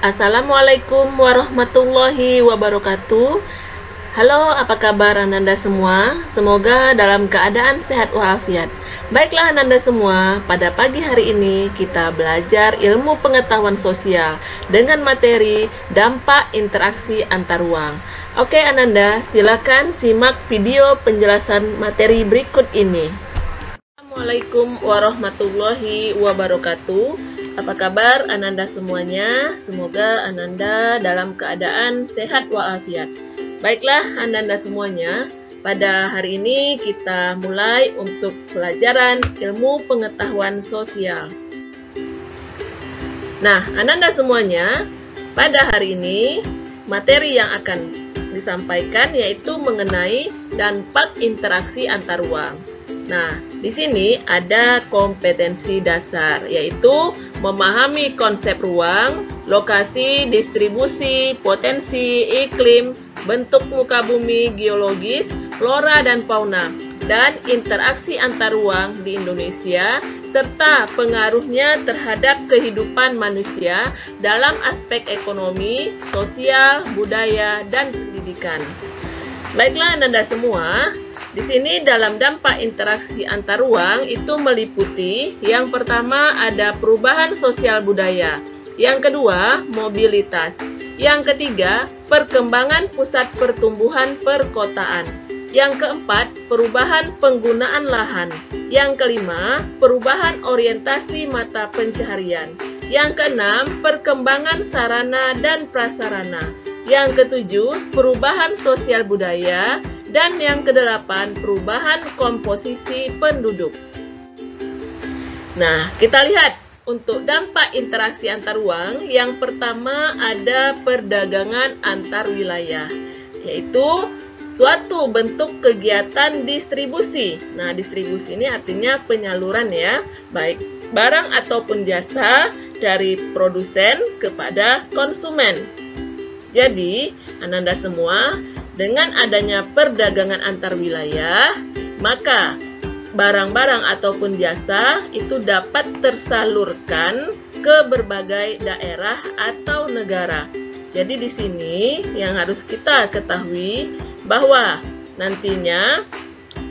Assalamualaikum warahmatullahi wabarakatuh. Halo, apa kabar Ananda semua? Semoga dalam keadaan sehat walafiat. Baiklah Ananda semua, pada pagi hari ini kita belajar ilmu pengetahuan sosial dengan materi dampak interaksi antar ruang. Oke Ananda, silakan simak video penjelasan materi berikut ini. Assalamualaikum warahmatullahi wabarakatuh. Apa kabar Ananda semuanya? Semoga Ananda dalam keadaan sehat walafiat. Baiklah Ananda semuanya, pada hari ini kita mulai untuk pelajaran ilmu pengetahuan sosial. Nah, Ananda semuanya, pada hari ini materi yang akan disampaikan yaitu mengenai dampak interaksi antar ruang. Nah, di sini ada kompetensi dasar, yaitu memahami konsep ruang, lokasi, distribusi, potensi, iklim, bentuk muka bumi, geologis, flora dan fauna, dan interaksi antar ruang di Indonesia, serta pengaruhnya terhadap kehidupan manusia dalam aspek ekonomi, sosial, budaya, dan pendidikan. Baiklah Ananda semua, di sini dalam dampak interaksi antar ruang itu meliputi yang pertama ada perubahan sosial budaya, yang kedua mobilitas, yang ketiga perkembangan pusat pertumbuhan perkotaan, yang keempat perubahan penggunaan lahan, yang kelima perubahan orientasi mata pencaharian, yang keenam perkembangan sarana dan prasarana, yang ketujuh perubahan sosial budaya, dan yang kedelapan perubahan komposisi penduduk. Nah, kita lihat untuk dampak interaksi antar ruang, yang pertama ada perdagangan antar wilayah, yaitu suatu bentuk kegiatan distribusi. Nah, distribusi ini artinya penyaluran ya, baik barang ataupun jasa dari produsen kepada konsumen. Jadi, Ananda semua, dengan adanya perdagangan antar wilayah, maka barang-barang ataupun jasa itu dapat tersalurkan ke berbagai daerah atau negara. Jadi di sini yang harus kita ketahui bahwa nantinya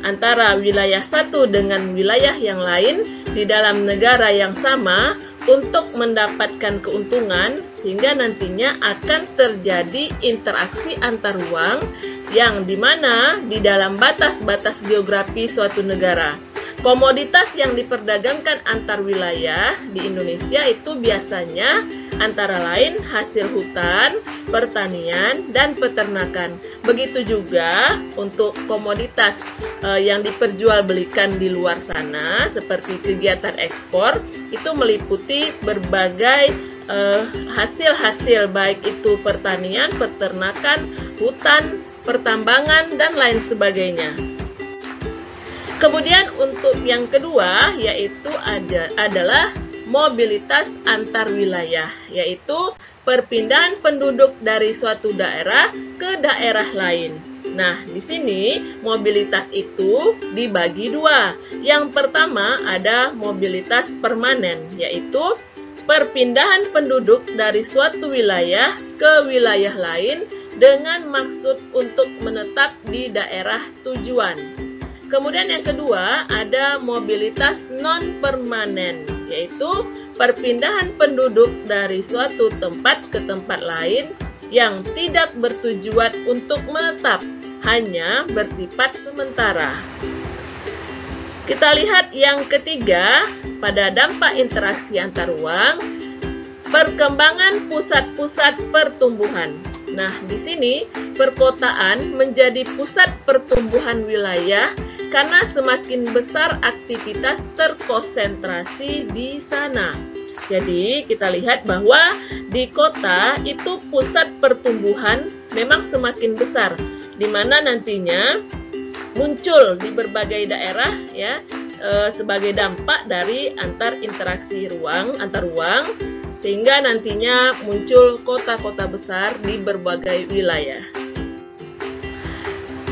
antara wilayah satu dengan wilayah yang lain di dalam negara yang sama untuk mendapatkan keuntungan, sehingga nantinya akan terjadi interaksi antar ruang yang dimana di dalam batas-batas geografi suatu negara. Komoditas yang diperdagangkan antar wilayah di Indonesia itu biasanya antara lain hasil hutan, pertanian, dan peternakan. Begitu juga untuk komoditas yang diperjualbelikan di luar sana seperti kegiatan ekspor itu meliputi berbagai hasil-hasil baik itu pertanian, peternakan, hutan, pertambangan, dan lain sebagainya. Kemudian untuk yang kedua yaitu adalah mobilitas antar wilayah, yaitu perpindahan penduduk dari suatu daerah ke daerah lain. Nah, di sini mobilitas itu dibagi dua. Yang pertama ada mobilitas permanen, yaitu perpindahan penduduk dari suatu wilayah ke wilayah lain dengan maksud untuk menetap di daerah tujuan. Kemudian yang kedua ada mobilitas non-permanen, yaitu perpindahan penduduk dari suatu tempat ke tempat lain yang tidak bertujuan untuk menetap, hanya bersifat sementara. Kita lihat yang ketiga pada dampak interaksi antar ruang, perkembangan pusat-pusat pertumbuhan. Nah, di sini perkotaan menjadi pusat pertumbuhan wilayah karena semakin besar aktivitas terkonsentrasi di sana. Jadi, kita lihat bahwa di kota itu pusat pertumbuhan memang semakin besar, di mana nantinya muncul di berbagai daerah ya sebagai dampak dari interaksi antar ruang, sehingga nantinya muncul kota-kota besar di berbagai wilayah.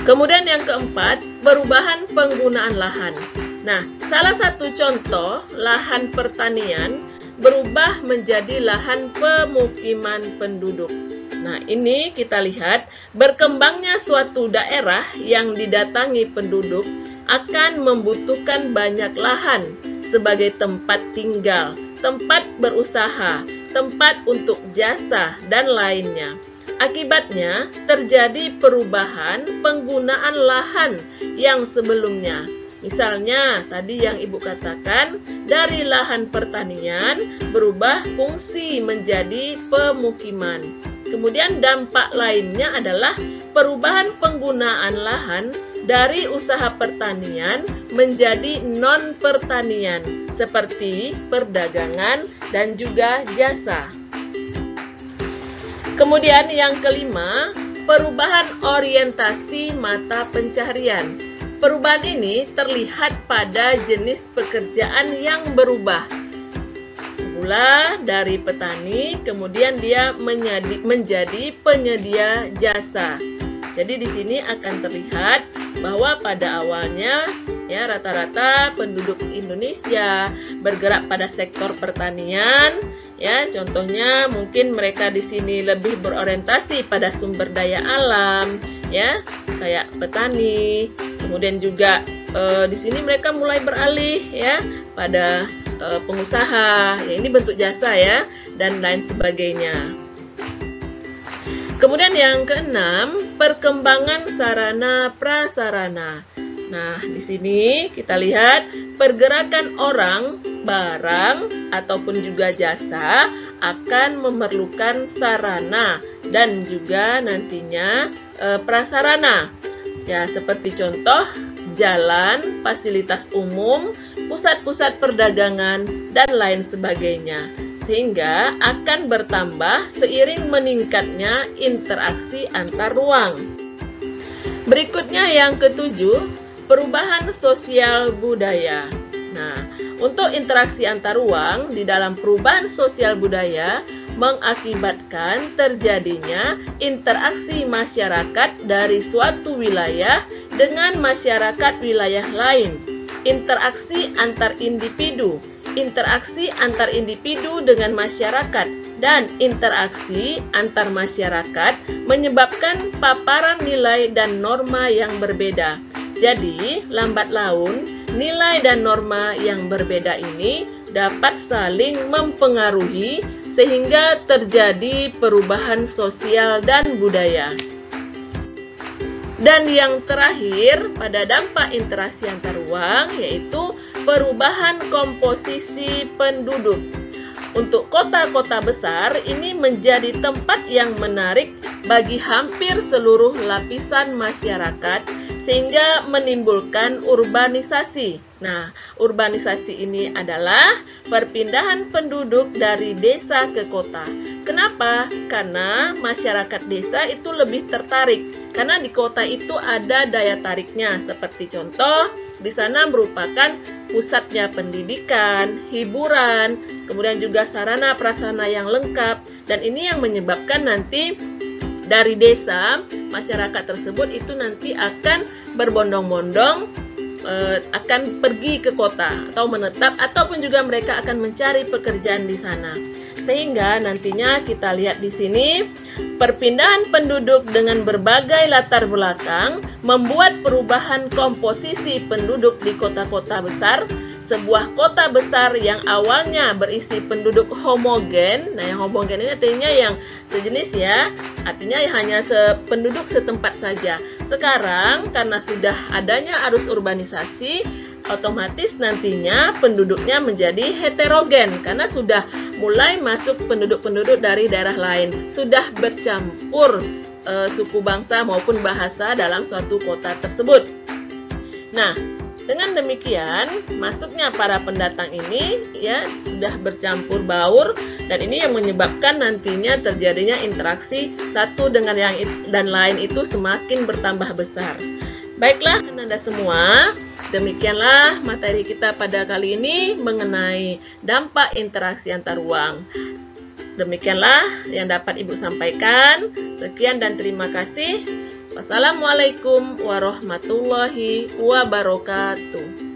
Kemudian yang keempat, perubahan penggunaan lahan. Nah, salah satu contoh lahan pertanian berubah menjadi lahan pemukiman penduduk. Nah, ini kita lihat berkembangnya suatu daerah yang didatangi penduduk akan membutuhkan banyak lahan sebagai tempat tinggal, tempat berusaha, tempat untuk jasa, dan lainnya. Akibatnya, terjadi perubahan penggunaan lahan yang sebelumnya. Misalnya, tadi yang Ibu katakan, dari lahan pertanian berubah fungsi menjadi pemukiman. Kemudian dampak lainnya adalah perubahan penggunaan lahan dari usaha pertanian menjadi non-pertanian, seperti perdagangan dan juga jasa. Kemudian yang kelima, perubahan orientasi mata pencaharian. Perubahan ini terlihat pada jenis pekerjaan yang berubah. Semula dari petani, kemudian dia menjadi penyedia jasa. Jadi di sini akan terlihat bahwa pada awalnya ya rata-rata penduduk Indonesia bergerak pada sektor pertanian. Ya, contohnya mungkin mereka di sini lebih berorientasi pada sumber daya alam, ya, kayak petani. Kemudian juga di sini mereka mulai beralih ya pada pengusaha. Ya, ini bentuk jasa ya dan lain sebagainya. Kemudian yang keenam, perkembangan sarana prasarana. Nah, di sini kita lihat pergerakan orang, barang, ataupun juga jasa akan memerlukan sarana dan juga nantinya prasarana. Ya, seperti contoh jalan, fasilitas umum, pusat-pusat perdagangan, dan lain sebagainya. Sehingga akan bertambah seiring meningkatnya interaksi antar ruang. Berikutnya yang ketujuh, perubahan sosial budaya. Nah, untuk interaksi antar ruang di dalam perubahan sosial budaya mengakibatkan terjadinya interaksi masyarakat dari suatu wilayah dengan masyarakat wilayah lain, interaksi antar individu dengan masyarakat, dan interaksi antar masyarakat menyebabkan paparan nilai dan norma yang berbeda. Jadi, lambat laun, nilai dan norma yang berbeda ini dapat saling mempengaruhi sehingga terjadi perubahan sosial dan budaya. Dan yang terakhir, pada dampak interaksi antar ruang, yaitu perubahan komposisi penduduk. Untuk kota-kota besar, ini menjadi tempat yang menarik bagi hampir seluruh lapisan masyarakat, sehingga menimbulkan urbanisasi. Nah, urbanisasi ini adalah perpindahan penduduk dari desa ke kota. Kenapa? Karena masyarakat desa itu lebih tertarik. Karena di kota itu ada daya tariknya. Seperti contoh, di sana merupakan pusatnya pendidikan, hiburan, kemudian juga sarana prasarana yang lengkap. Dan ini yang menyebabkan nanti dari desa, masyarakat tersebut itu nanti akan berbondong-bondong akan pergi ke kota atau menetap, ataupun juga mereka akan mencari pekerjaan di sana. Sehingga nantinya kita lihat di sini perpindahan penduduk dengan berbagai latar belakang membuat perubahan komposisi penduduk di kota-kota besar. Sebuah kota besar yang awalnya berisi penduduk homogen. Nah, yang homogen ini artinya yang sejenis ya, artinya hanya penduduk setempat saja. Sekarang karena sudah adanya arus urbanisasi, otomatis nantinya penduduknya menjadi heterogen karena sudah mulai masuk penduduk-penduduk dari daerah lain, sudah bercampur suku bangsa maupun bahasa dalam suatu kota tersebut. Nah, dengan demikian, masuknya para pendatang ini ya sudah bercampur baur, dan ini yang menyebabkan nantinya terjadinya interaksi satu dengan yang dan lain itu semakin bertambah besar. Baiklah Anda semua, demikianlah materi kita pada kali ini mengenai dampak interaksi antar ruang. Demikianlah yang dapat Ibu sampaikan. Sekian dan terima kasih. Wassalamualaikum warahmatullahi wabarakatuh.